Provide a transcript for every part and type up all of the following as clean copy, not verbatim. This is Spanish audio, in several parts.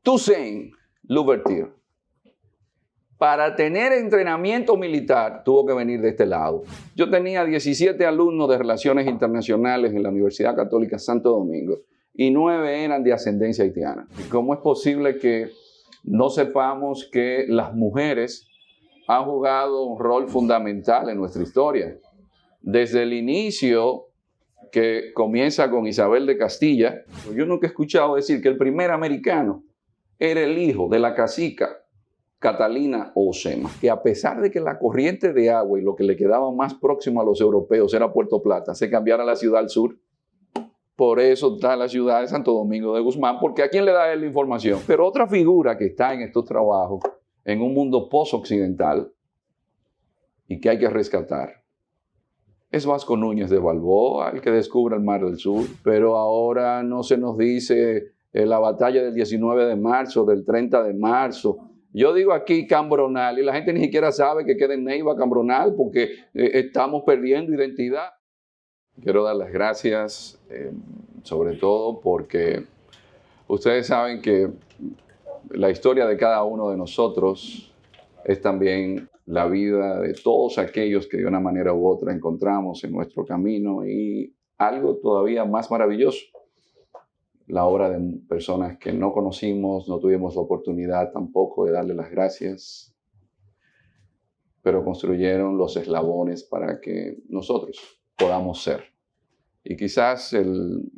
Toussaint Louverture, para tener entrenamiento militar, tuvo que venir de este lado. Yo tenía 17 alumnos de Relaciones Internacionales en la Universidad Católica Santo Domingo y 9 eran de ascendencia haitiana. ¿Cómo es posible que no sepamos que las mujeres han jugado un rol fundamental en nuestra historia? Desde el inicio, que comienza con Isabel de Castilla, yo nunca he escuchado decir que el primer americano era el hijo de la cacica Catalina Osema, que a pesar de que la corriente de agua y lo que le quedaba más próximo a los europeos era Puerto Plata, se cambiara a la ciudad al sur. Por eso está la ciudad de Santo Domingo de Guzmán, porque ¿a quién le da él la información? Pero otra figura que está en estos trabajos, en un mundo post-occidental, y que hay que rescatar, es Vasco Núñez de Balboa, el que descubre el Mar del Sur. Pero ahora no se nos dice la batalla del 19 de marzo, del 30 de marzo. Yo digo aquí Cambronal y la gente ni siquiera sabe que queda en Neiva Cambronal porque estamos perdiendo identidad. Quiero dar las gracias, sobre todo porque ustedes saben que la historia de cada uno de nosotros es también la vida de todos aquellos que de una manera u otra encontramos en nuestro camino, y algo todavía más maravilloso, la obra de personas que no conocimos, no tuvimos la oportunidad tampoco de darle las gracias, pero construyeron los eslabones para que nosotros podamos ser. Y quizás el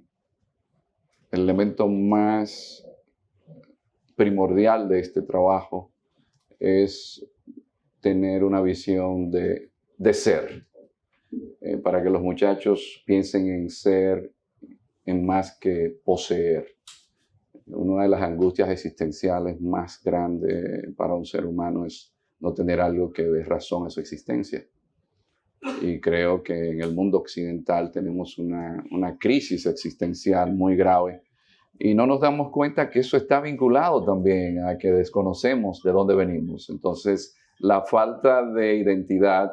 elemento más primordial de este trabajo es tener una visión de ser, para que los muchachos piensen en ser, en más que poseer. Una de las angustias existenciales más grandes para un ser humano es no tener algo que dé razón a su existencia. Y creo que en el mundo occidental tenemos una crisis existencial muy grave y no nos damos cuenta que eso está vinculado también a que desconocemos de dónde venimos. Entonces, la falta de identidad,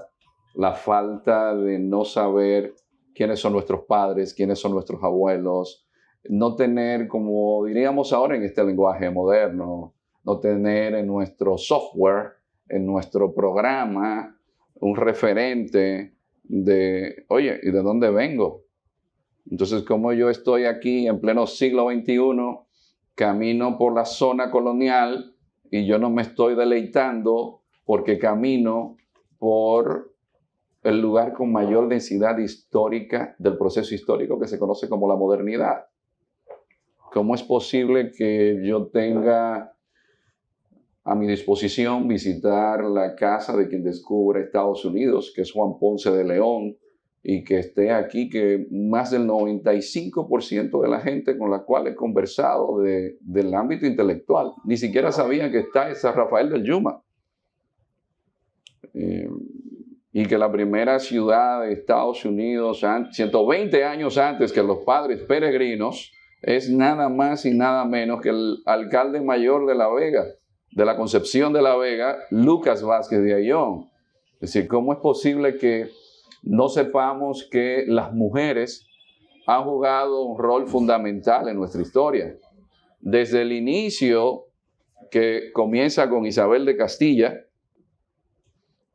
la falta de no saber quiénes son nuestros padres, quiénes son nuestros abuelos, no tener, como diríamos ahora en este lenguaje moderno, no tener en nuestro software, en nuestro programa, un referente de, oye, ¿y de dónde vengo? Entonces, como yo estoy aquí en pleno siglo XXI, camino por la zona colonial y yo no me estoy deleitando porque camino por el lugar con mayor densidad histórica del proceso histórico que se conoce como la modernidad. ¿Cómo es posible que yo tenga a mi disposición visitar la casa de quien descubre Estados Unidos, que es Juan Ponce de León, y que esté aquí, que más del 95% de la gente con la cual he conversado del ámbito intelectual ni siquiera sabían que está en San Rafael del Yuma? Y que la primera ciudad de Estados Unidos, 120 años antes que los padres peregrinos, es nada más y nada menos que el alcalde mayor de La Vega, de la Concepción de La Vega, Lucas Vázquez de Ayllón. Es decir, ¿cómo es posible que no sepamos que las mujeres han jugado un rol fundamental en nuestra historia? Desde el inicio, que comienza con Isabel de Castilla,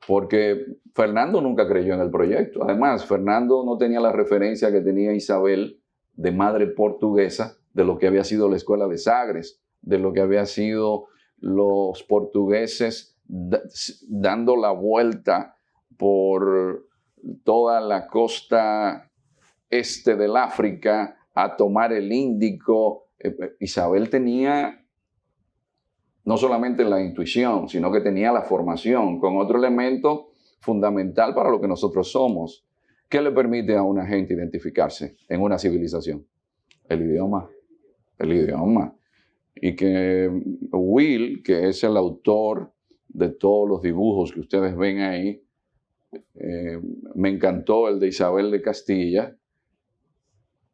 porque Fernando nunca creyó en el proyecto. Además, Fernando no tenía la referencia que tenía Isabel de madre portuguesa, de lo que había sido la escuela de Sagres, de lo que había sido los portugueses dando la vuelta por toda la costa este del África a tomar el Índico. Isabel tenía no solamente la intuición, sino que tenía la formación con otro elemento fundamental para lo que nosotros somos. ¿Qué le permite a una gente identificarse en una civilización? El idioma. El idioma. Y que Will, que es el autor de todos los dibujos que ustedes ven ahí, me encantó el de Isabel de Castilla,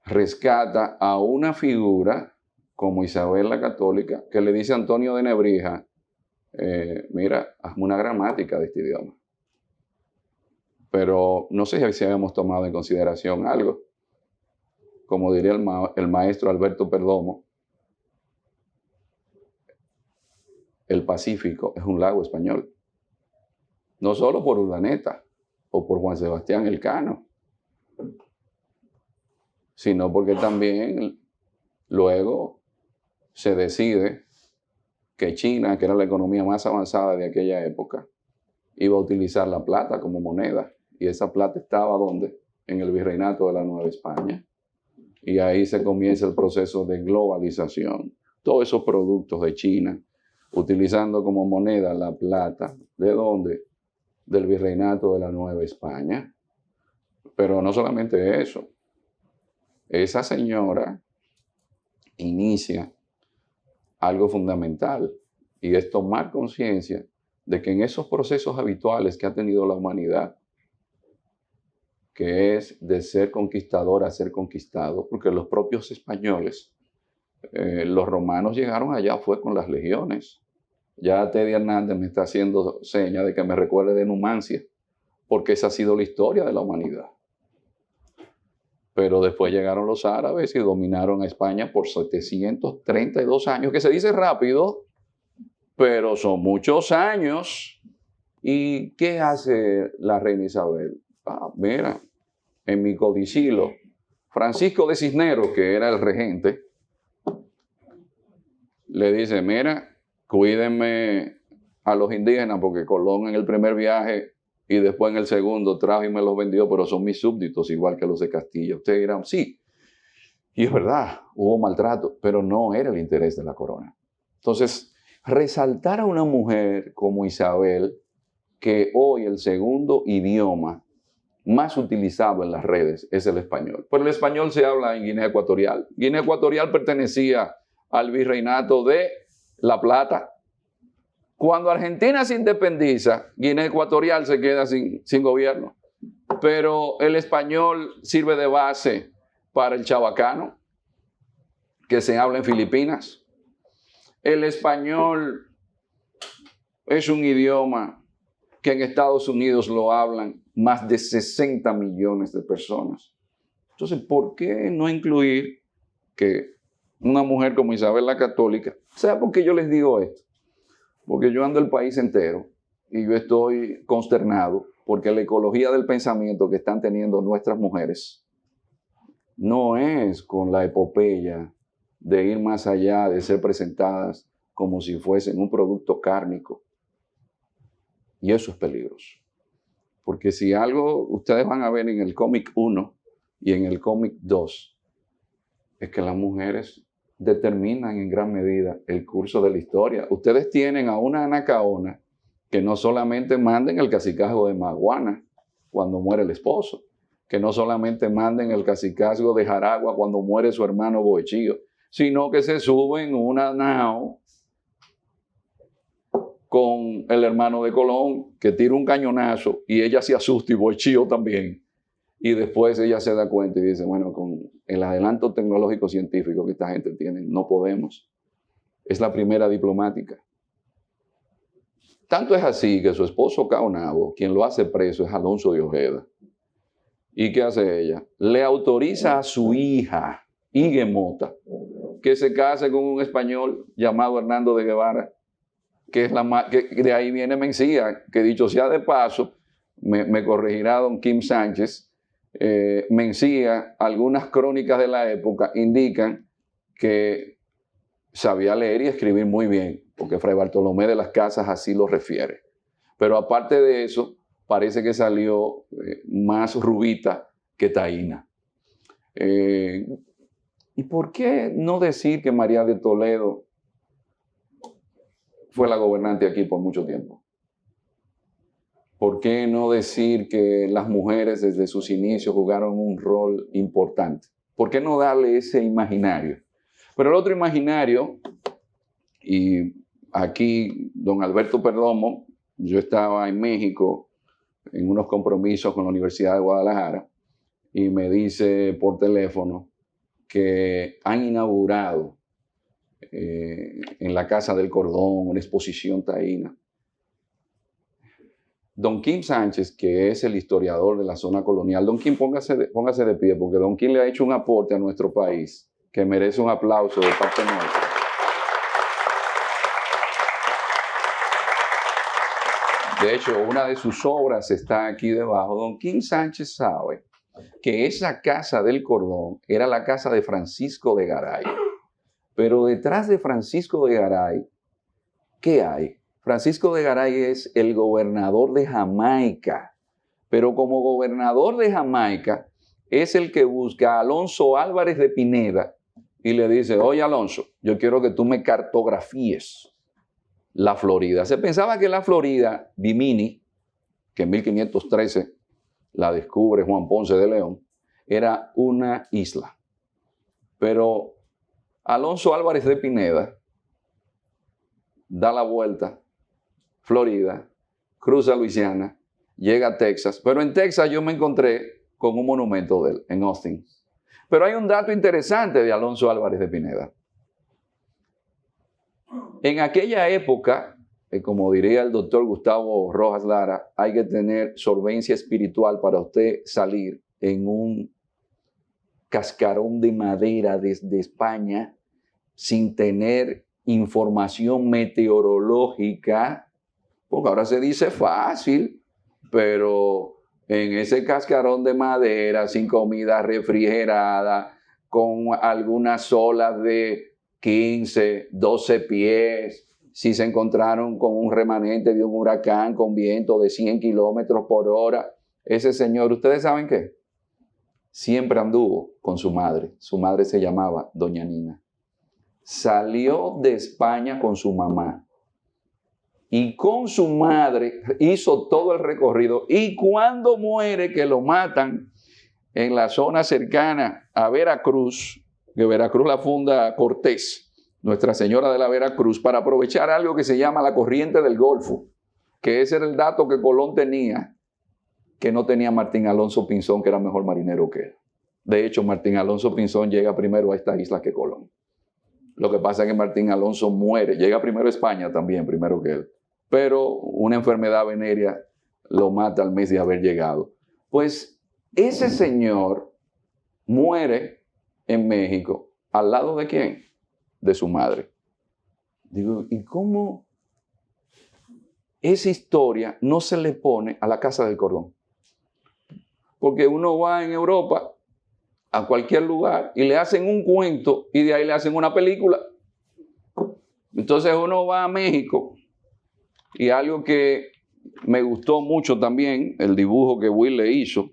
rescata a una figura como Isabel la Católica, que le dice a Antonio de Nebrija, mira, hazme una gramática de este idioma. Pero no sé si habíamos tomado en consideración algo. Como diría el maestro Alberto Perdomo, el Pacífico es un lago español. No solo por Urdaneta o por Juan Sebastián Elcano, sino porque también luego se decide que China, que era la economía más avanzada de aquella época, iba a utilizar la plata como moneda. Y esa plata estaba ¿dónde? En el virreinato de la Nueva España. Y ahí se comienza el proceso de globalización. Todos esos productos de China, utilizando como moneda la plata. ¿De dónde? Del virreinato de la Nueva España. Pero no solamente eso. Esa señora inicia algo fundamental, y es tomar conciencia de que en esos procesos habituales que ha tenido la humanidad, que es de ser conquistador a ser conquistado, porque los propios españoles, los romanos llegaron allá fue con las legiones. Ya Teddy Hernández me está haciendo seña de que me recuerde de Numancia, porque esa ha sido la historia de la humanidad. Pero después llegaron los árabes y dominaron a España por 732 años, que se dice rápido, pero son muchos años. ¿Y qué hace la reina Isabel? Mira, en mi codicilo, Francisco de Cisneros, que era el regente, le dice, mira, cuídenme a los indígenas, porque Colón en el primer viaje y después en el segundo trajo y me los vendió, pero son mis súbditos, igual que los de Castilla. Ustedes dirán, sí, y es verdad, hubo maltrato, pero no era el interés de la corona. Entonces, resaltar a una mujer como Isabel, que hoy el segundo idioma más utilizado en las redes es el español. Pero el español se habla en Guinea Ecuatorial. Guinea Ecuatorial pertenecía al virreinato de La Plata. Cuando Argentina se independiza, Guinea Ecuatorial se queda sin gobierno. Pero el español sirve de base para el chabacano, que se habla en Filipinas. El español es un idioma que en Estados Unidos lo hablan más de 60 millones de personas. Entonces, ¿por qué no incluir que una mujer como Isabel la Católica? ¿Sabe por qué yo les digo esto? Porque yo ando el país entero y yo estoy consternado porque la ecología del pensamiento que están teniendo nuestras mujeres no es con la epopeya de ir más allá, de ser presentadas como si fuesen un producto cárnico. Y eso es peligroso. Porque si algo ustedes van a ver en el cómic 1 y en el cómic 2, es que las mujeres determinan en gran medida el curso de la historia. Ustedes tienen a una Anacaona que no solamente manda en el cacicazgo de Maguana cuando muere el esposo, que no solamente manda en el cacicazgo de Jaragua cuando muere su hermano Boechío, sino que se sube en una nao con el hermano de Colón, que tira un cañonazo y ella se asusta y Boechío también. Y después ella se da cuenta y dice, bueno, con el adelanto tecnológico científico que esta gente tiene, no podemos. Es la primera diplomática. Tanto es así que su esposo Caonabo, quien lo hace preso es Alonso de Ojeda. ¿Y qué hace ella? Le autoriza a su hija, Igue Mota, que se case con un español llamado Hernando de Guevara, que de ahí viene Mencía, que dicho sea de paso, me corregirá don Kim Sánchez, Mencía, algunas crónicas de la época indican que sabía leer y escribir muy bien, porque Fray Bartolomé de las Casas así lo refiere. Pero aparte de eso, parece que salió más rubita que taína. ¿Y por qué no decir que María de Toledo fue la gobernante aquí por mucho tiempo? ¿Por qué no decir que las mujeres desde sus inicios jugaron un rol importante? ¿Por qué no darle ese imaginario? Pero el otro imaginario, y aquí don Alberto Perdomo, yo estaba en México en unos compromisos con la Universidad de Guadalajara y me dice por teléfono que han inaugurado en la Casa del Cordón una exposición taína. Don Kim Sánchez, que es el historiador de la zona colonial, don Kim, póngase de pie, porque don Kim le ha hecho un aporte a nuestro país que merece un aplauso de parte nuestra. De hecho, una de sus obras está aquí debajo. Don King Sánchez sabe que esa casa del Cordón era la casa de Francisco de Garay. Pero detrás de Francisco de Garay, ¿qué hay? Francisco de Garay es el gobernador de Jamaica. Pero como gobernador de Jamaica es el que busca a Alonso Álvarez de Pineda y le dice, oye Alonso, yo quiero que tú me cartografíes la Florida. Se pensaba que la Florida, Bimini, que en 1513 la descubre Juan Ponce de León, era una isla. Pero Alonso Álvarez de Pineda da la vuelta, Florida, cruza Luisiana, llega a Texas. Pero en Texas yo me encontré con un monumento de él, en Austin. Pero hay un dato interesante de Alonso Álvarez de Pineda. En aquella época, como diría el doctor Gustavo Rojas Lara, hay que tener solvencia espiritual para usted salir en un cascarón de madera desde España sin tener información meteorológica, porque ahora se dice fácil, pero en ese cascarón de madera, sin comida refrigerada, con algunas olas de 15, 12 pies, si se encontraron con un remanente de un huracán con viento de 100 kilómetros por hora, ese señor, ¿ustedes saben qué? Siempre anduvo con su madre. Su madre se llamaba Doña Nina. Salió de España con su mamá y con su madre hizo todo el recorrido. Y cuando muere, que lo matan en la zona cercana a Veracruz, que Veracruz la funda Cortés, Nuestra Señora de la Veracruz, para aprovechar algo que se llama la corriente del Golfo, que ese era el dato que Colón tenía, que no tenía Martín Alonso Pinzón, que era mejor marinero que él. De hecho, Martín Alonso Pinzón llega primero a esta isla que Colón. Lo que pasa es que Martín Alonso muere, llega primero a España también, primero que él. Pero una enfermedad venérea lo mata al mes de haber llegado. Pues ese señor muere en México, ¿al lado de quién? De su madre. Digo, ¿y cómo esa historia no se le pone a la Casa del Cordón? Porque uno va en Europa a cualquier lugar y le hacen un cuento y de ahí le hacen una película. Entonces uno va a México y algo que me gustó mucho también, el dibujo que Will le hizo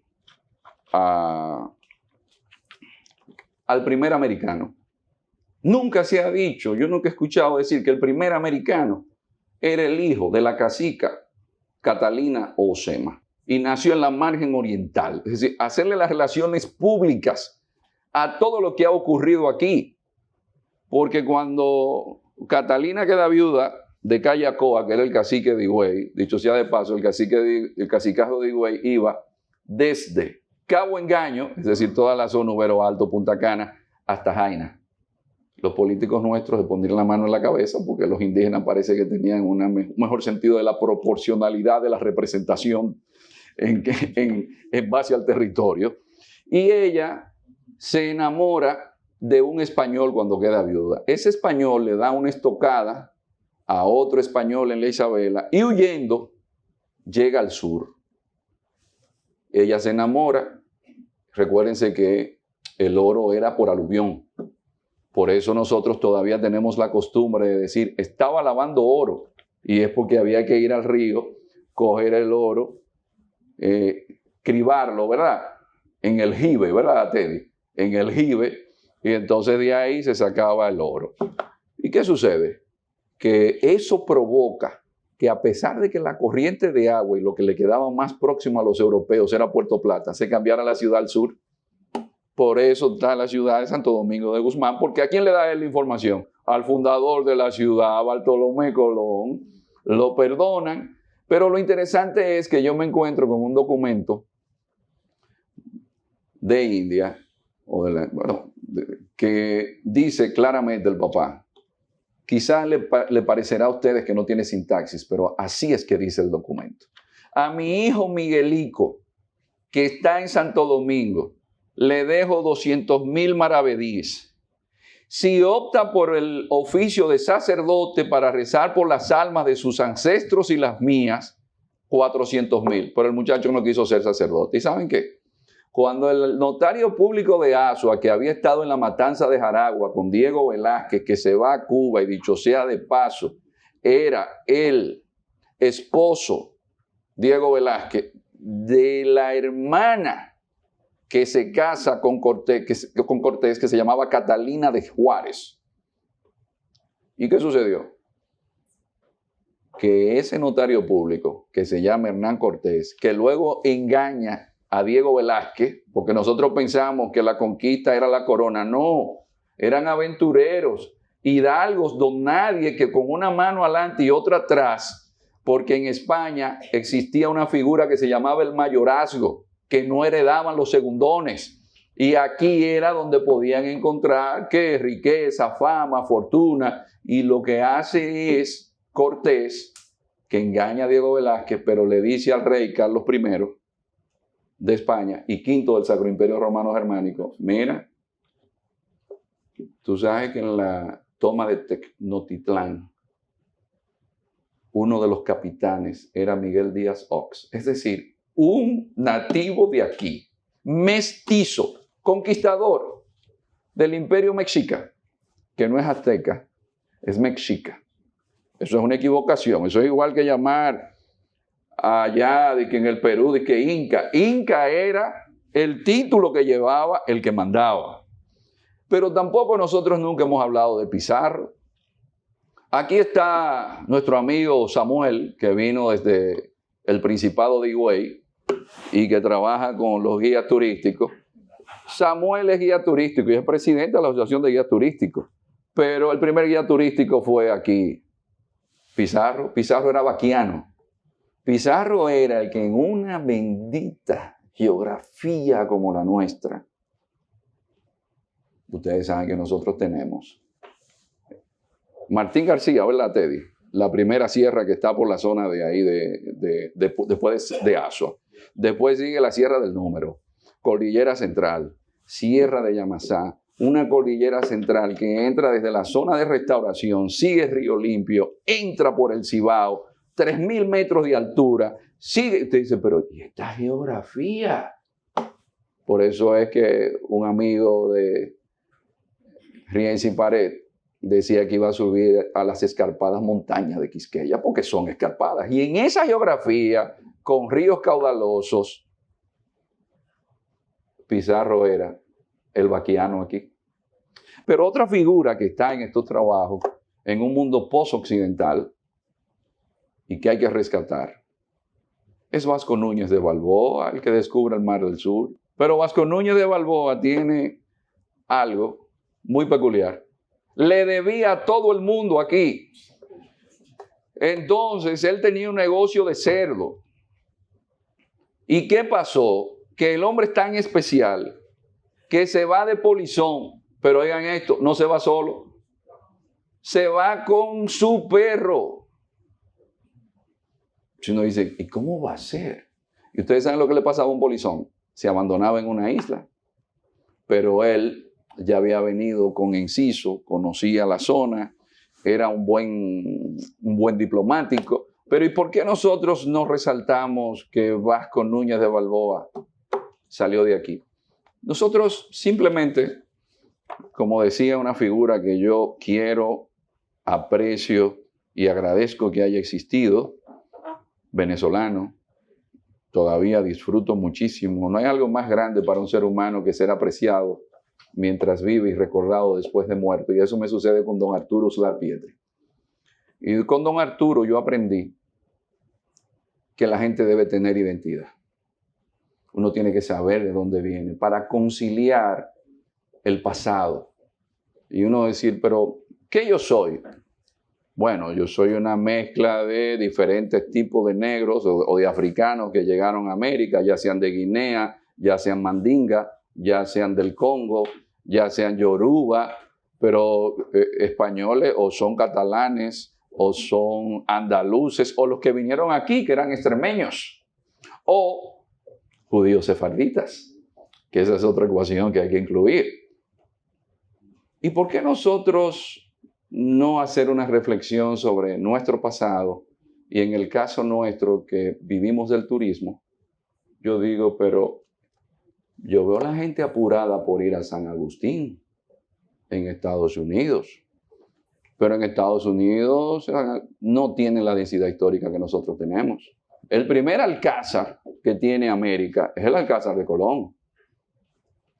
al primer americano. Nunca se ha dicho, yo nunca he escuchado decir que el primer americano era el hijo de la cacica Catalina Osema y nació en la margen oriental. Es decir, hacerle las relaciones públicas a todo lo que ha ocurrido aquí. Porque cuando Catalina queda viuda de Cayacoa, que era el cacique de Higüey, dicho sea de paso, el cacicajo de Higüey iba desde Cabo Engaño, es decir, toda la zona Ubero Alto, Punta Cana, hasta Jaina. Los políticos nuestros se pondrían la mano en la cabeza porque los indígenas parece que tenían un mejor sentido de la proporcionalidad de la representación en base al territorio. Y ella se enamora de un español cuando queda viuda. Ese español le da una estocada a otro español en la Isabela y huyendo llega al sur. Ella se enamora. Recuérdense que el oro era por aluvión. Por eso nosotros todavía tenemos la costumbre de decir, estaba lavando oro. Y es porque había que ir al río, coger el oro, cribarlo, ¿verdad? En el jibe, ¿verdad, Teddy? En el jibe. Y entonces de ahí se sacaba el oro. ¿Y qué sucede? Que eso provoca que a pesar de que la corriente de agua y lo que le quedaba más próximo a los europeos era Puerto Plata, se cambiara la ciudad al sur. Por eso está la ciudad de Santo Domingo de Guzmán, porque ¿a quién le da él la información? Al fundador de la ciudad, Bartolomé Colón. Lo perdonan, pero lo interesante es que yo me encuentro con un documento de India, que dice claramente el papá. Quizás le parecerá a ustedes que no tiene sintaxis, pero así es que dice el documento. A mi hijo Miguelico, que está en Santo Domingo, le dejo 200,000 maravedíes. Si opta por el oficio de sacerdote para rezar por las almas de sus ancestros y las mías, 400,000, pero el muchacho no quiso ser sacerdote. ¿Y saben qué? Cuando el notario público de Azua, que había estado en la matanza de Jaragua con Diego Velázquez, que se va a Cuba y dicho sea de paso, era el esposo, Diego Velázquez, de la hermana que se casa con Cortés, que se llamaba Catalina de Juárez. ¿Y qué sucedió? Que ese notario público, que se llama Hernán Cortés, que luego engaña a Diego Velázquez, porque nosotros pensamos que la conquista era la corona. No, eran aventureros, hidalgos, don nadie, que con una mano adelante y otra atrás, porque en España existía una figura que se llamaba el mayorazgo, que no heredaban los segundones. Y aquí era donde podían encontrar que riqueza, fama, fortuna, y lo que hace es Cortés, que engaña a Diego Velázquez, pero le dice al rey Carlos I de España y V del Sacro Imperio Romano Germánico: mira, tú sabes que en la toma de Tenochtitlán, uno de los capitanes era Miguel Díaz Ox, es decir, un nativo de aquí, mestizo, conquistador del Imperio Mexica, que no es azteca, es mexica. Eso es una equivocación. Eso es igual que llamar allá de que en el Perú de que Inca. Inca era el título que llevaba el que mandaba. Pero tampoco nosotros nunca hemos hablado de Pizarro. Aquí está nuestro amigo Samuel, que vino desde el Principado de Higüey y que trabaja con los guías turísticos. Samuel es guía turístico y es presidente de la Asociación de Guías Turísticos. Pero el primer guía turístico fue aquí Pizarro. Pizarro era vaquiano. Pizarro era el que en una bendita geografía como la nuestra, ustedes saben que nosotros tenemos Martín García, ¿verdad, Teddy? La primera sierra que está por la zona de ahí, después de Azua. Después sigue la Sierra del Número, Cordillera Central, Sierra de Yamasá, una cordillera central que entra desde la zona de Restauración, sigue Río Limpio, entra por el Cibao, 3,000 metros de altura, sigue. Usted dice, pero ¿y esta geografía? Por eso es que un amigo de Rienzi Pared decía que iba a subir a las escarpadas montañas de Quisqueya, porque son escarpadas. Y en esa geografía, con ríos caudalosos, Pizarro era el vaquiano aquí. Pero otra figura que está en estos trabajos, en un mundo post-occidental, y que hay que rescatar, es Vasco Núñez de Balboa, el que descubre el Mar del Sur. Pero Vasco Núñez de Balboa tiene algo muy peculiar. Le debía a todo el mundo aquí. Entonces, él tenía un negocio de cerdo. ¿Y qué pasó? Que el hombre es tan especial que se va de polizón. Pero oigan esto, no se va solo. Se va con su perro. Si uno dice, ¿y cómo va a ser? Y ustedes saben lo que le pasaba a un polizón. Se abandonaba en una isla. Pero él ya había venido con Enciso, conocía la zona, era un buen diplomático. Pero ¿y por qué nosotros no resaltamos que Vasco Núñez de Balboa salió de aquí? Nosotros simplemente, como decía una figura que yo quiero, aprecio y agradezco que haya existido, venezolano, todavía disfruto muchísimo. No hay algo más grande para un ser humano que ser apreciado mientras vive y recordado después de muerto. Y eso me sucede con don Arturo Uslar Pietri. Y con don Arturo yo aprendí que la gente debe tener identidad. Uno tiene que saber de dónde viene para conciliar el pasado. Y uno decir, pero ¿qué yo soy? Bueno, yo soy una mezcla de diferentes tipos de negros o de africanos que llegaron a América, ya sean de Guinea, ya sean mandinga, ya sean del Congo, ya sean yoruba, pero españoles o son catalanes o son andaluces o los que vinieron aquí que eran extremeños o judíos sefarditas, que esa es otra ecuación que hay que incluir. ¿Y por qué nosotros no hacer una reflexión sobre nuestro pasado Y en el caso nuestro, que vivimos del turismo, yo digo, pero yo veo a la gente apurada por ir a San Agustín en Estados Unidos. Pero en Estados Unidos no tiene la densidad histórica que nosotros tenemos. El primer alcázar que tiene América es el Alcázar de Colón.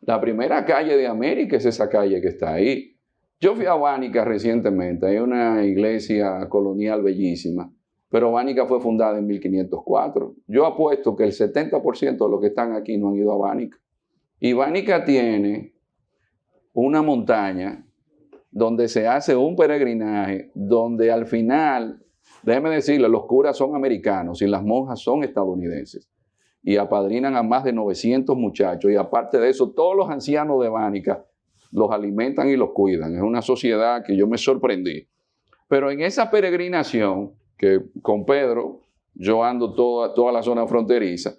La primera calle de América es esa calle que está ahí. Yo fui a Guánica recientemente, hay una iglesia colonial bellísima, pero Guánica fue fundada en 1504. Yo apuesto que el 70% de los que están aquí no han ido a Guánica. Y Guánica tiene una montaña donde se hace un peregrinaje, donde al final, déjeme decirle, los curas son americanos y las monjas son estadounidenses. Y apadrinan a más de 900 muchachos. Y aparte de eso, todos los ancianos de Guánica los alimentan y los cuidan. Es una sociedad que yo me sorprendí. Pero en esa peregrinación, que con Pedro, yo ando toda la zona fronteriza,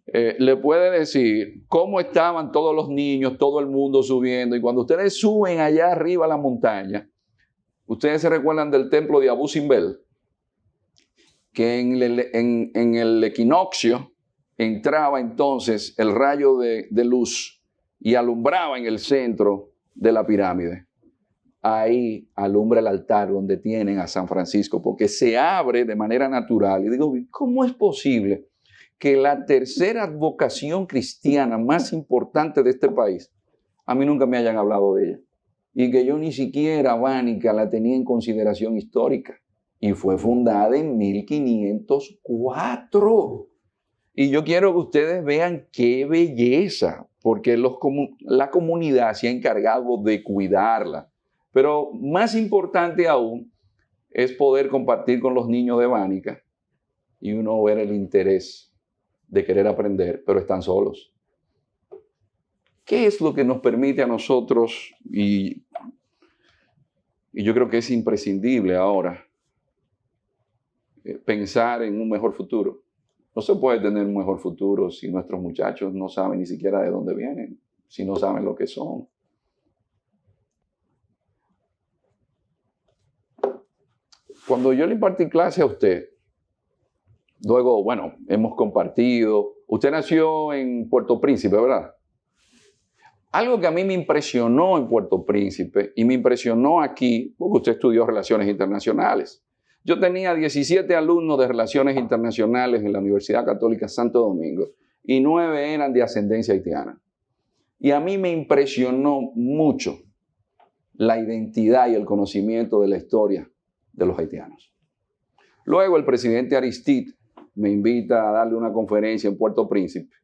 le puede decir cómo estaban todos los niños, todo el mundo subiendo. Y cuando ustedes suben allá arriba a la montaña, ustedes se recuerdan del templo de Abu Simbel, que en el equinoccio entraba entonces el rayo de luz y alumbraba en el centro de la pirámide. Ahí alumbra el altar donde tienen a San Francisco, porque se abre de manera natural. Y digo, ¿cómo es posible que la tercera advocación cristiana más importante de este país, a mí nunca me hayan hablado de ella? Y que yo ni siquiera Guánica la tenía en consideración histórica. Y fue fundada en 1504. Y yo quiero que ustedes vean qué belleza, porque la comunidad se ha encargado de cuidarla. Pero más importante aún es poder compartir con los niños de Guánica y uno ver el interés de querer aprender, pero están solos. ¿Qué es lo que nos permite a nosotros, y yo creo que es imprescindible ahora, pensar en un mejor futuro? No se puede tener un mejor futuro si nuestros muchachos no saben ni siquiera de dónde vienen, si no saben lo que son. Cuando yo le impartí clase a usted, luego, bueno, hemos compartido. Usted nació en Puerto Príncipe, ¿verdad? Algo que a mí me impresionó en Puerto Príncipe y me impresionó aquí, porque usted estudió Relaciones Internacionales. Yo tenía 17 alumnos de Relaciones Internacionales en la Universidad Católica Santo Domingo y 9 eran de ascendencia haitiana. Y a mí me impresionó mucho la identidad y el conocimiento de la historia de los haitianos. Luego el presidente Aristide me invita a darle una conferencia en Puerto Príncipe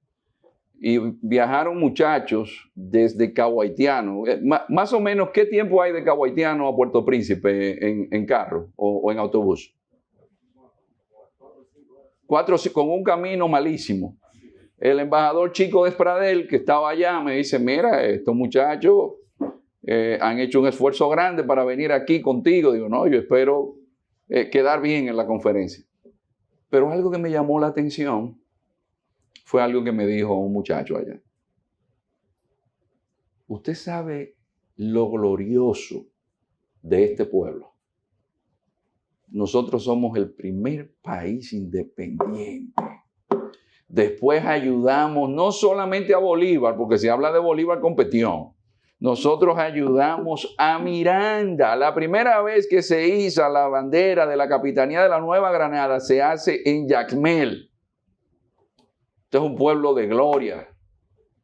y viajaron muchachos desde Cabo Haitiano. Más o menos, ¿qué tiempo hay de Cabo Haitiano a Puerto Príncipe en carro o en autobús? 4 con un camino malísimo. El embajador Chico de Espradel, que estaba allá, me dice, mira, estos muchachos han hecho un esfuerzo grande para venir aquí contigo. Digo, no, yo espero quedar bien en la conferencia. Pero algo que me llamó la atención fue algo que me dijo un muchacho allá. Usted sabe lo glorioso de este pueblo. Nosotros somos el primer país independiente. Después ayudamos no solamente a Bolívar, porque se habla de Bolívar con Petión. Nosotros ayudamos a Miranda. La primera vez que se iza la bandera de la Capitanía de la Nueva Granada se hace en Jacmel. Este es un pueblo de gloria.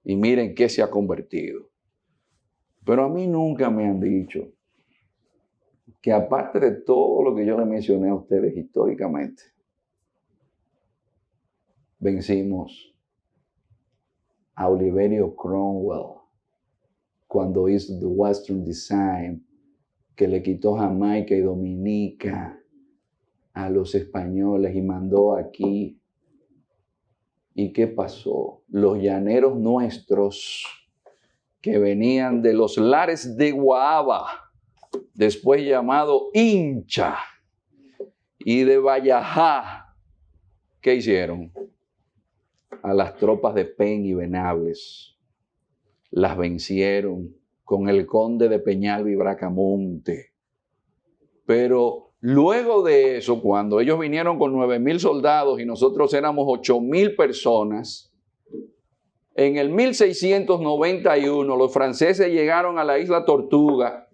Y miren qué se ha convertido. Pero a mí nunca me han dicho que aparte de todo lo que yo les mencioné a ustedes históricamente, vencimos a Oliverio Cromwell cuando hizo The Western Design, que le quitó Jamaica y Dominica a los españoles y mandó aquí. ¿Y qué pasó? Los llaneros nuestros que venían de los lares de Guava, después llamado Hincha, y de Vallajá, ¿qué hicieron? A las tropas de Pen y Venables. Las vencieron con el conde de Peñalba y Bracamonte. Pero Luego de eso, cuando ellos vinieron con 9,000 soldados y nosotros éramos 8,000 personas, en el 1691 los franceses llegaron a la isla Tortuga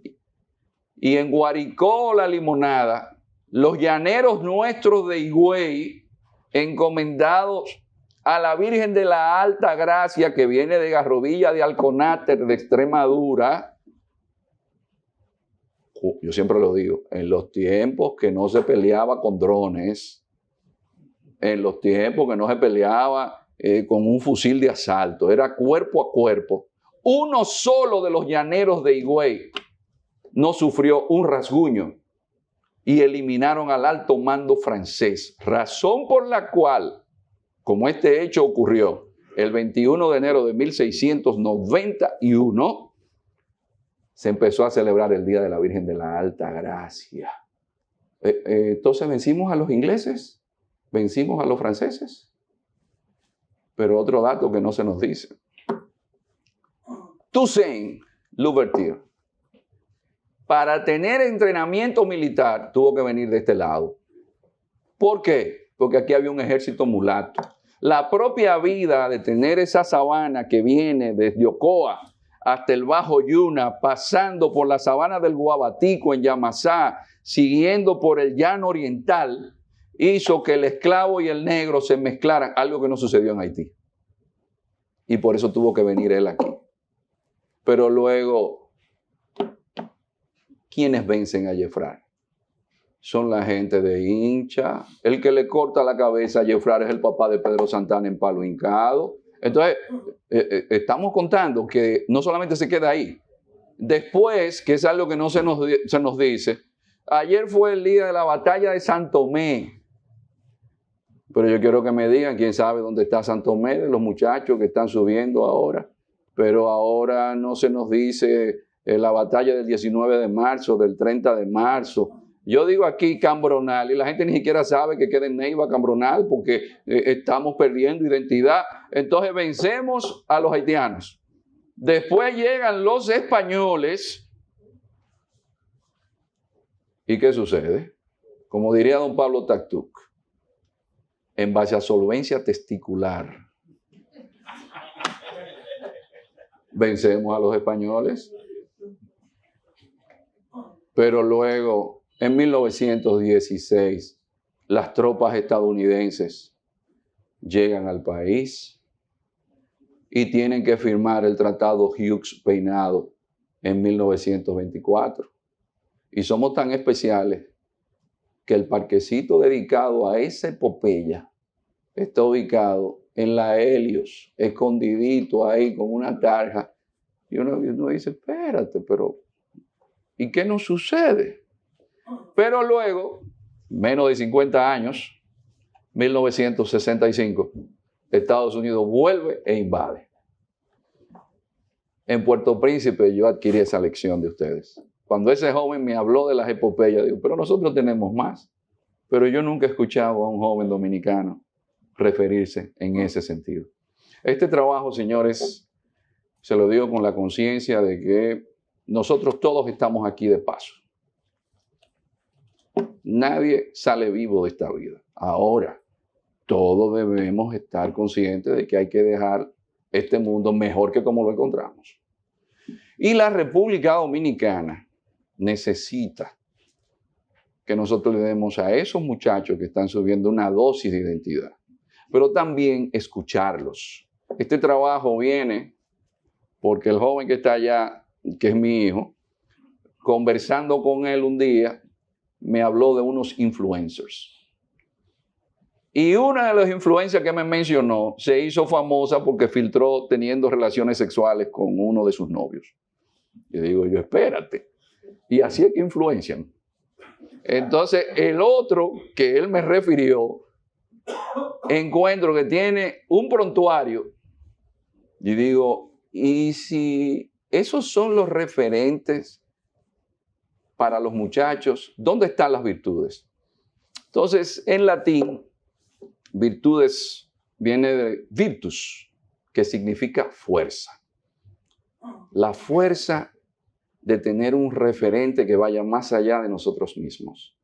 y en Guaricó La Limonada, los llaneros nuestros de Higüey, encomendados a la Virgen de la Alta Gracia, que viene de Garrovilla de Alconáter, de Extremadura. Yo siempre lo digo, en los tiempos que no se peleaba con drones, en los tiempos que no se peleaba con un fusil de asalto, era cuerpo a cuerpo. Uno solo de los llaneros de Higüey no sufrió un rasguño y eliminaron al alto mando francés, razón por la cual, como este hecho ocurrió el 21 de enero de 1691, se empezó a celebrar el Día de la Virgen de la Alta Gracia. Entonces vencimos a los ingleses, vencimos a los franceses. Pero otro dato que no se nos dice. Toussaint Louverture, para tener entrenamiento militar, tuvo que venir de este lado. ¿Por qué? Porque aquí había un ejército mulato. La propia vida de tener esa sabana que viene desde Ocoa hasta el Bajo Yuna, pasando por la sabana del Guabatico en Yamasá, siguiendo por el llano oriental, hizo que el esclavo y el negro se mezclaran, algo que no sucedió en Haití. Y por eso tuvo que venir él aquí. Pero luego, ¿quiénes vencen a Jeffrar? Son la gente de Hincha. El que le corta la cabeza a Jeffrar es el papá de Pedro Santana en Palo Hincado. Entonces, estamos contando que no solamente se queda ahí. Después, que es algo que no se nos dice, ayer fue el día de la batalla de Santomé. Pero yo quiero que me digan, quién sabe dónde está Santomé, de los muchachos que están subiendo ahora. Pero ahora no se nos dice la batalla del 19 de marzo, del 30 de marzo. Yo digo aquí Cambronal y la gente ni siquiera sabe que queda en Neiva Cambronal porque estamos perdiendo identidad. Entonces vencemos a los haitianos. Después llegan los españoles. ¿Y qué sucede? Como diría don Pablo Tactuc, en base a solvencia testicular, vencemos a los españoles. Pero luego, en 1916, las tropas estadounidenses llegan al país y tienen que firmar el Tratado Hughes-Peinado en 1924. Y somos tan especiales que el parquecito dedicado a esa epopeya está ubicado en la Helios, escondidito ahí con una tarja. Y uno dice, espérate, pero ¿y qué nos sucede? Pero luego, menos de 50 años, 1965, Estados Unidos vuelve e invade. En Puerto Príncipe yo adquirí esa lección de ustedes. Cuando ese joven me habló de las epopeyas, digo, pero nosotros tenemos más. Pero yo nunca he escuchado a un joven dominicano referirse en ese sentido. Este trabajo, señores, se lo digo con la conciencia de que nosotros todos estamos aquí de paso. Nadie sale vivo de esta vida. Ahora, todos debemos estar conscientes de que hay que dejar este mundo mejor que como lo encontramos. Y la República Dominicana necesita que nosotros le demos a esos muchachos que están subiendo una dosis de identidad, pero también escucharlos. Este trabajo viene porque el joven que está allá, que es mi hijo, conversando con él un día, me habló de unos influencers. Y una de las influencers que me mencionó se hizo famosa porque filtró teniendo relaciones sexuales con uno de sus novios. Y digo yo, espérate. Y así es que influencian. Entonces, el otro que él me refirió, encuentro que tiene un prontuario. Y digo, ¿y si esos son los referentes para los muchachos? ¿Dónde están las virtudes? Entonces, en latín, virtudes viene de virtus, que significa fuerza. La fuerza de tener un referente que vaya más allá de nosotros mismos.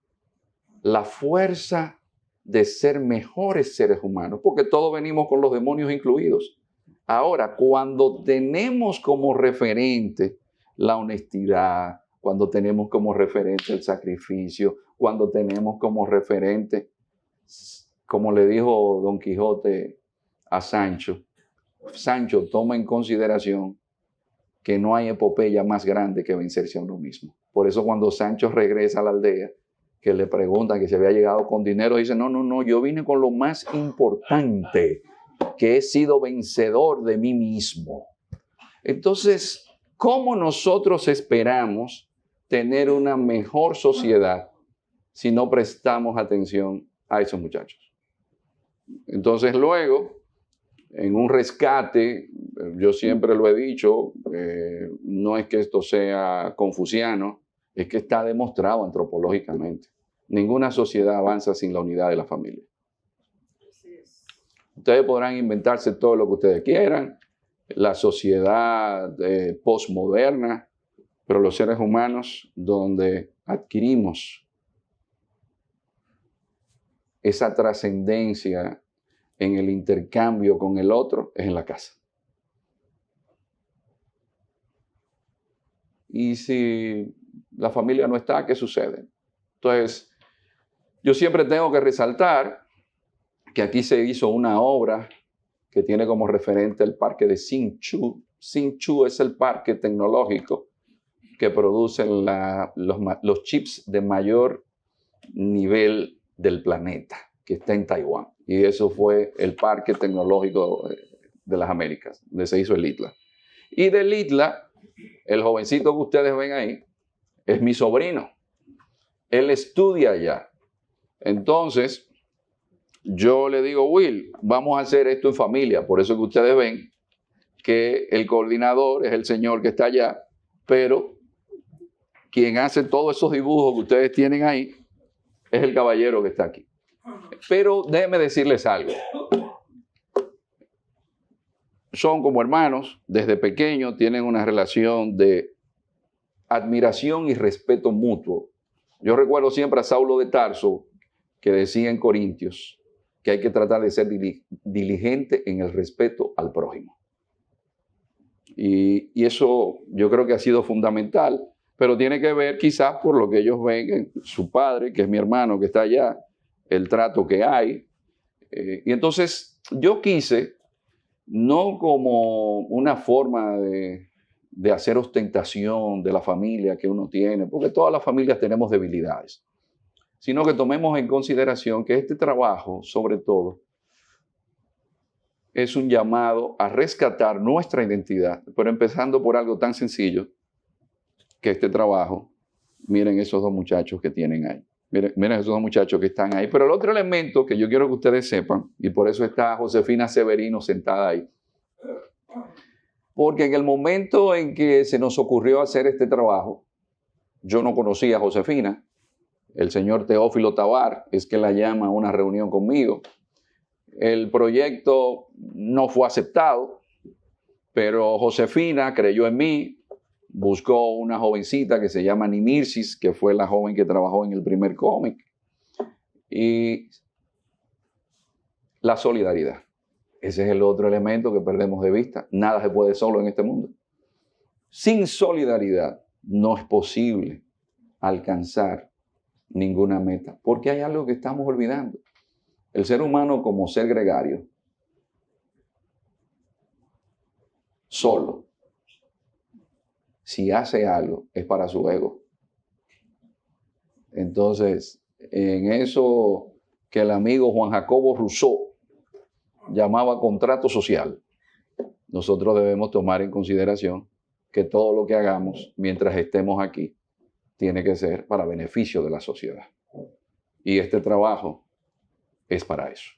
la fuerza de ser mejores seres humanos, porque todos venimos con los demonios incluidos. Ahora, cuando tenemos como referente la honestidad, cuando tenemos como referente el sacrificio, cuando tenemos como referente, como le dijo Don Quijote a Sancho, Sancho, toma en consideración que no hay epopeya más grande que vencerse a uno mismo. Por eso cuando Sancho regresa a la aldea, que le preguntan que si había llegado con dinero, dice, no, yo vine con lo más importante, que he sido vencedor de mí mismo. Entonces, ¿cómo nosotros esperamos tener una mejor sociedad si no prestamos atención a esos muchachos? Entonces luego, en un rescate, yo siempre lo he dicho, no es que esto sea confuciano, es que está demostrado antropológicamente. Ninguna sociedad avanza sin la unidad de la familia. Ustedes podrán inventarse todo lo que ustedes quieran, la sociedad postmoderna, pero los seres humanos donde adquirimos esa trascendencia en el intercambio con el otro es en la casa. Y si la familia no está, ¿qué sucede? Entonces, yo siempre tengo que resaltar que aquí se hizo una obra que tiene como referente el parque de Hsinchu. Hsinchu es el parque tecnológico que produce los chips de mayor nivel del planeta, que está en Taiwán. Y eso fue el parque tecnológico de las Américas, donde se hizo el ITLA. Y del ITLA, el jovencito que ustedes ven ahí, es mi sobrino. Él estudia allá. Entonces, yo le digo, Will, vamos a hacer esto en familia. Por eso que ustedes ven que el coordinador es el señor que está allá, pero quien hace todos esos dibujos que ustedes tienen ahí es el caballero que está aquí. Pero déjenme decirles algo. Son como hermanos, desde pequeños tienen una relación de admiración y respeto mutuo. Yo recuerdo siempre a Saulo de Tarso, que decía en Corintios que hay que tratar de ser diligente en el respeto al prójimo. Y eso yo creo que ha sido fundamental, pero tiene que ver quizás por lo que ellos ven en su padre, que es mi hermano que está allá, el trato que hay. Y entonces yo quise, no como una forma de hacer ostentación de la familia que uno tiene, porque todas las familias tenemos debilidades, sino que tomemos en consideración que este trabajo, sobre todo, es un llamado a rescatar nuestra identidad, pero empezando por algo tan sencillo que este trabajo, miren esos dos muchachos que tienen ahí, miren esos dos muchachos que están ahí. Pero el otro elemento que yo quiero que ustedes sepan, y por eso está Josefina Severino sentada ahí, porque en el momento en que se nos ocurrió hacer este trabajo, yo no conocía a Josefina. El señor Teófilo Tabar es que la llama a una reunión conmigo. El proyecto no fue aceptado, pero Josefina creyó en mí, buscó una jovencita que se llama Nimirsis, que fue la joven que trabajó en el primer cómic. Y la solidaridad. Ese es el otro elemento que perdemos de vista. Nada se puede solo en este mundo. Sin solidaridad no es posible alcanzar ninguna meta, porque hay algo que estamos olvidando. El ser humano como ser gregario, solo, si hace algo, es para su ego. Entonces, en eso que el amigo Juan Jacobo Rousseau llamaba contrato social, nosotros debemos tomar en consideración que todo lo que hagamos mientras estemos aquí tiene que ser para beneficio de la sociedad. Y este trabajo es para eso.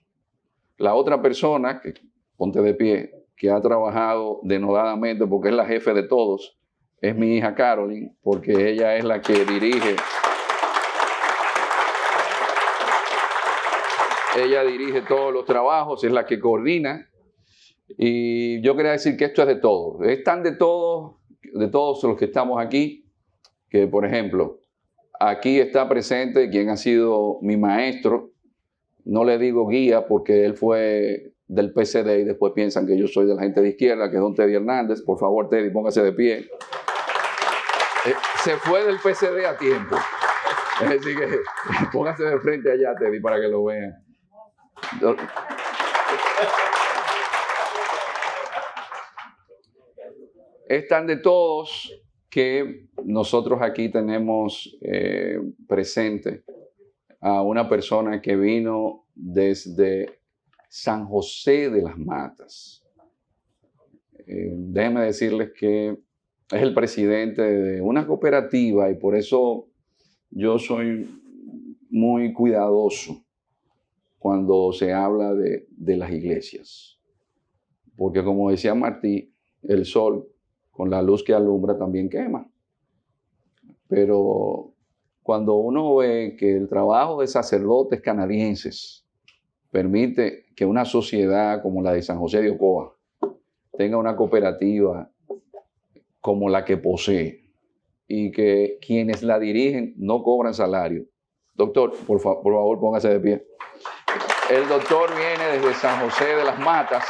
La otra persona, que ponte de pie, que ha trabajado denodadamente porque es la jefe de todos, es mi hija Caroline, porque ella es la que dirige. Ella dirige todos los trabajos, es la que coordina. Y yo quería decir que esto es de todos. Es tan de todos los que estamos aquí, que por ejemplo, Aquí está presente quien ha sido mi maestro. No le digo guía porque él fue del PCD y después piensan que yo soy de la gente de izquierda, que es don Teddy Hernández. Por favor, Teddy, póngase de pie. Se fue del PCD a tiempo. Así que póngase de frente allá, Teddy, para que lo vean. Están de todos que nosotros aquí tenemos presente a una persona que vino desde San José de las Matas. Déjenme decirles que es el presidente de una cooperativa y por eso yo soy muy cuidadoso cuando se habla de las iglesias. Porque como decía Martí, el sol con la luz que alumbra también quema. Pero cuando uno ve que el trabajo de sacerdotes canadienses permite que una sociedad como la de San José de Ocoa tenga una cooperativa como la que posee y que quienes la dirigen no cobran salario. Doctor, por favor, póngase de pie. El doctor viene desde San José de las Matas.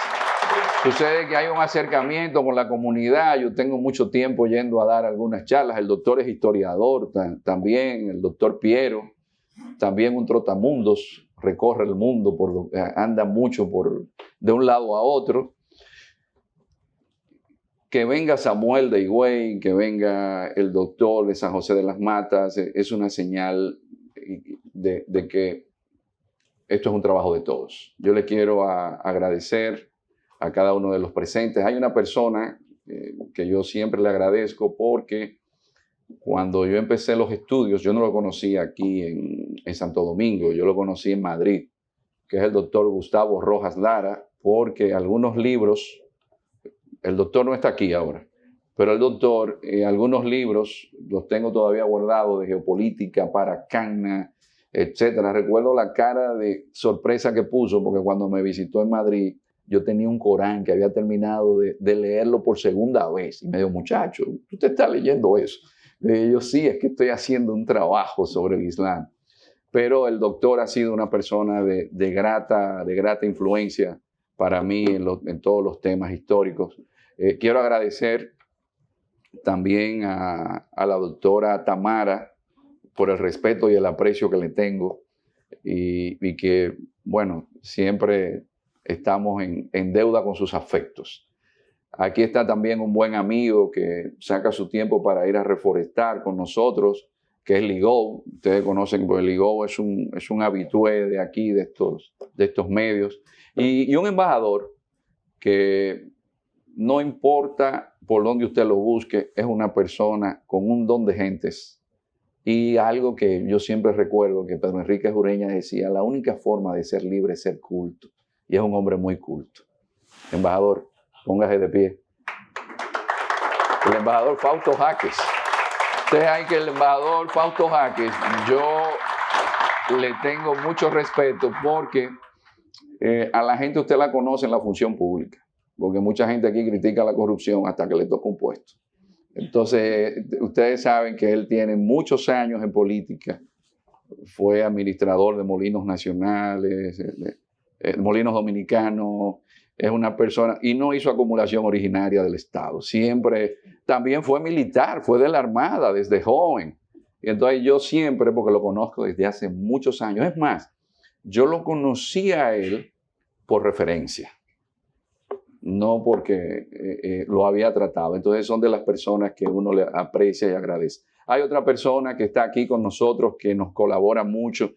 Sucede que hay un acercamiento con la comunidad. Yo tengo mucho tiempo yendo a dar algunas charlas. El doctor es historiador también, el doctor Piero, también un trotamundos, recorre el mundo, anda mucho de un lado a otro. Que venga Samuel de Higüey, que venga el doctor de San José de las Matas, es una señal de que esto es un trabajo de todos. Yo le quiero agradecer a cada uno de los presentes. Hay una persona que yo siempre le agradezco porque cuando yo empecé los estudios, yo no lo conocí aquí en Santo Domingo, yo lo conocí en Madrid, que es el doctor Gustavo Rojas Lara, porque algunos libros, el doctor no está aquí ahora, pero el doctor, algunos libros los tengo todavía guardados de geopolítica, Paracagna, etcétera. Recuerdo la cara de sorpresa que puso porque cuando me visitó en Madrid, yo tenía un Corán que había terminado de leerlo por segunda vez. Y me dijo, muchacho, ¿usted está leyendo eso? Y yo, sí, es que estoy haciendo un trabajo sobre el Islam. Pero el doctor ha sido una persona de grata influencia para mí en todos los temas históricos. Quiero agradecer también a la doctora Tamara por el respeto y el aprecio que le tengo y que, bueno, siempre estamos en deuda con sus afectos. Aquí está también un buen amigo que saca su tiempo para ir a reforestar con nosotros, que es Ligou. Ustedes conocen, pues Ligou es un habitué de aquí, de estos medios. Y un embajador que no importa por dónde usted lo busque, es una persona con un don de gentes. Y algo que yo siempre recuerdo que Pedro Enrique Ureña decía, la única forma de ser libre es ser culto. Y es un hombre muy culto. Embajador, póngase de pie. El embajador Fausto Jaques. Ustedes saben que el embajador Fausto Jaques, yo le tengo mucho respeto porque a la gente usted la conoce en la función pública. Porque mucha gente aquí critica la corrupción hasta que le toca un puesto. Entonces, ustedes saben que él tiene muchos años en política. Fue administrador de Molinos Nacionales, Molinos Dominicanos. Es una persona, y no hizo acumulación originaria del Estado. Siempre, también fue militar, fue de la Armada desde joven. Y entonces yo siempre, porque lo conozco desde hace muchos años, es más, yo lo conocí a él por referencia. No porque lo había tratado. Entonces son de las personas que uno le aprecia y agradece. Hay otra persona que está aquí con nosotros que nos colabora mucho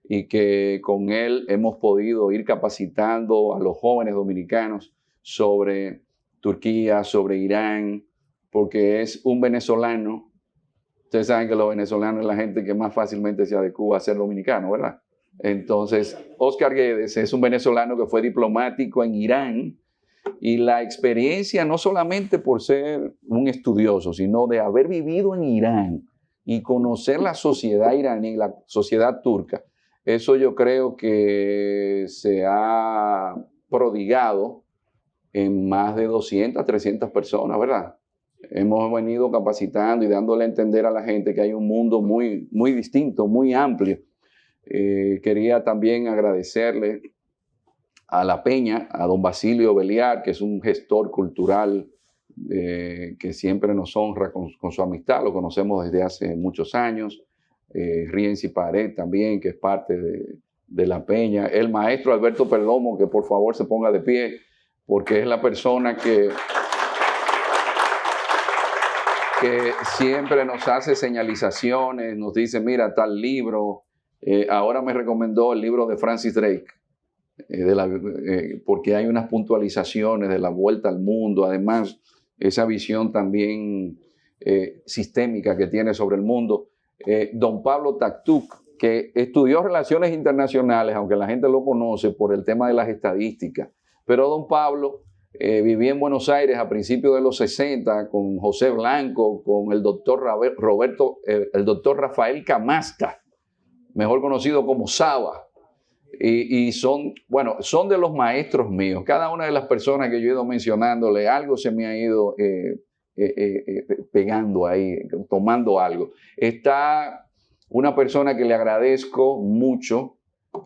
y que con él hemos podido ir capacitando a los jóvenes dominicanos sobre Turquía, sobre Irán, porque es un venezolano. Ustedes saben que los venezolanos es la gente que más fácilmente se adecua a ser dominicano, ¿verdad? Entonces, Oscar Guedes es un venezolano que fue diplomático en Irán. Y la experiencia, no solamente por ser un estudioso, sino de haber vivido en Irán y conocer la sociedad iraní, la sociedad turca, eso yo creo que se ha prodigado en más de 200, 300 personas, ¿verdad? Hemos venido capacitando y dándole a entender a la gente que hay un mundo muy, muy distinto, muy amplio. Quería también agradecerle a La Peña, a don Basilio Beliar, que es un gestor cultural que siempre nos honra con su amistad, lo conocemos desde hace muchos años. Rienzi Pared también, que es parte de La Peña. El maestro Alberto Perdomo, que por favor se ponga de pie, porque es la persona que siempre nos hace señalizaciones, nos dice, mira, tal libro. Ahora me recomendó el libro de Francis Drake, porque hay unas puntualizaciones de la vuelta al mundo, además esa visión también sistémica que tiene sobre el mundo. Don Pablo Taktuk, que estudió Relaciones Internacionales, aunque la gente lo conoce por el tema de las estadísticas, pero don Pablo vivía en Buenos Aires a principios de los 60 con José Blanco, con el doctor el doctor Rafael Camasta, mejor conocido como Saba. Y son de los maestros míos. Cada una de las personas que yo he ido mencionándole, algo se me ha ido pegando ahí, tomando algo. Está una persona que le agradezco mucho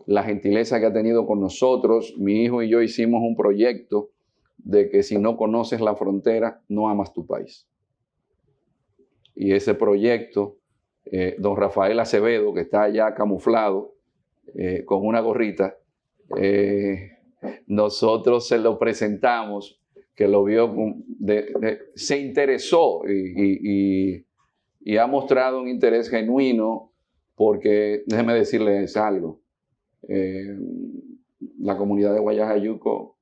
la gentileza que ha tenido con nosotros. Mi hijo y yo hicimos un proyecto de que si no conoces la frontera, no amas tu país. Y ese proyecto, don Rafael Acevedo, que está allá camuflado, con una gorrita, nosotros se lo presentamos, que lo vio, se interesó y ha mostrado un interés genuino, porque déjeme decirles algo, la comunidad de Guayajayuco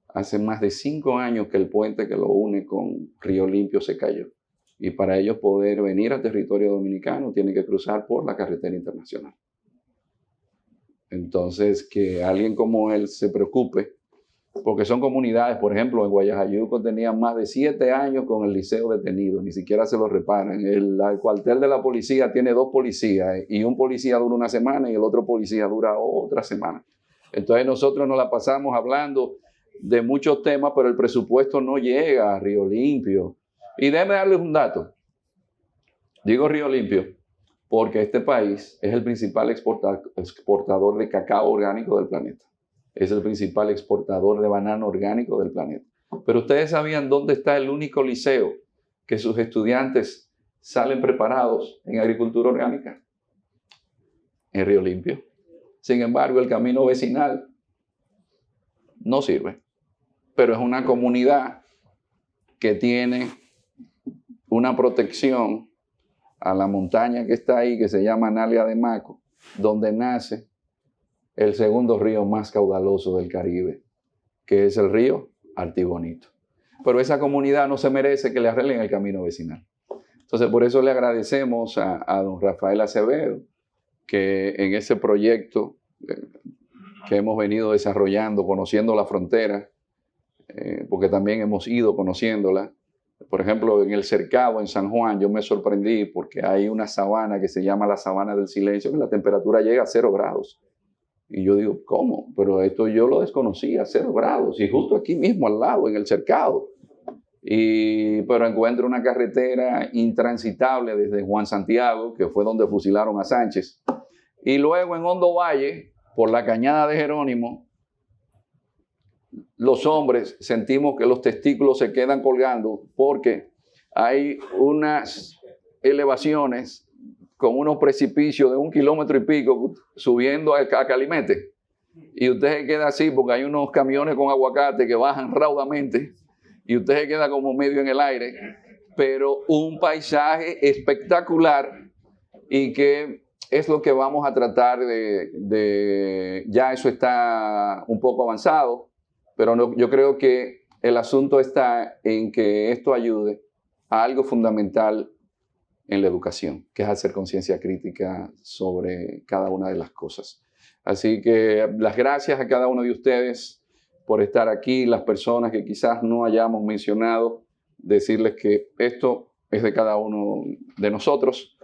hace más de 5 años que el puente que lo une con Río Limpio se cayó, y para ellos poder venir a territorio dominicano tienen que cruzar por la carretera internacional. Entonces, que alguien como él se preocupe, porque son comunidades, por ejemplo, en Guayajayuco tenían más de 7 años con el liceo detenido, ni siquiera se lo reparan. El cuartel de la policía tiene 2 policías, y un policía dura una semana y el otro policía dura otra semana. Entonces nosotros nos la pasamos hablando de muchos temas, pero el presupuesto no llega a Río Limpio. Y déjenme darles un dato. Digo Río Limpio porque este país es el principal exportador de cacao orgánico del planeta. Es el principal exportador de banano orgánico del planeta. Pero ustedes sabían dónde está el único liceo que sus estudiantes salen preparados en agricultura orgánica. En Río Limpio. Sin embargo, el camino vecinal no sirve. Pero es una comunidad que tiene una protección a la montaña que está ahí, que se llama Analia de Maco, donde nace el segundo río más caudaloso del Caribe, que es el río Artibonito. Pero esa comunidad no se merece que le arreglen el camino vecinal. Entonces, por eso le agradecemos a don Rafael Acevedo, que en ese proyecto que hemos venido desarrollando, conociendo la frontera, porque también hemos ido conociéndola. Por ejemplo, en el Cercado, en San Juan, yo me sorprendí porque hay una sabana que se llama la Sabana del Silencio, que la temperatura llega a 0 grados. Y yo digo, ¿cómo? Pero esto yo lo desconocía, 0 grados. Y justo aquí mismo, al lado, en el Cercado. Pero encuentro una carretera intransitable desde Juan Santiago, que fue donde fusilaron a Sánchez. Y luego en Hondo Valle, por la Cañada de Jerónimo, los hombres sentimos que los testículos se quedan colgando porque hay unas elevaciones con unos precipicios de 1 kilómetro y pico subiendo a Calimete. Y usted se queda así porque hay unos camiones con aguacate que bajan raudamente y usted se queda como medio en el aire, pero un paisaje espectacular, y que es lo que vamos a tratar ya eso está un poco avanzado. Pero no, yo creo que el asunto está en que esto ayude a algo fundamental en la educación, que es hacer conciencia crítica sobre cada una de las cosas. Así que las gracias a cada uno de ustedes por estar aquí, las personas que quizás no hayamos mencionado, decirles que esto es de cada uno de nosotros,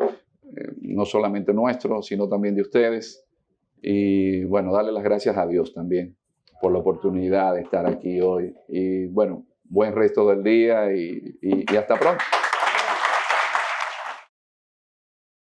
no solamente nuestro, sino también de ustedes. Y bueno, darle las gracias a Dios también por la oportunidad de estar aquí hoy. Y bueno, buen resto del día y hasta pronto.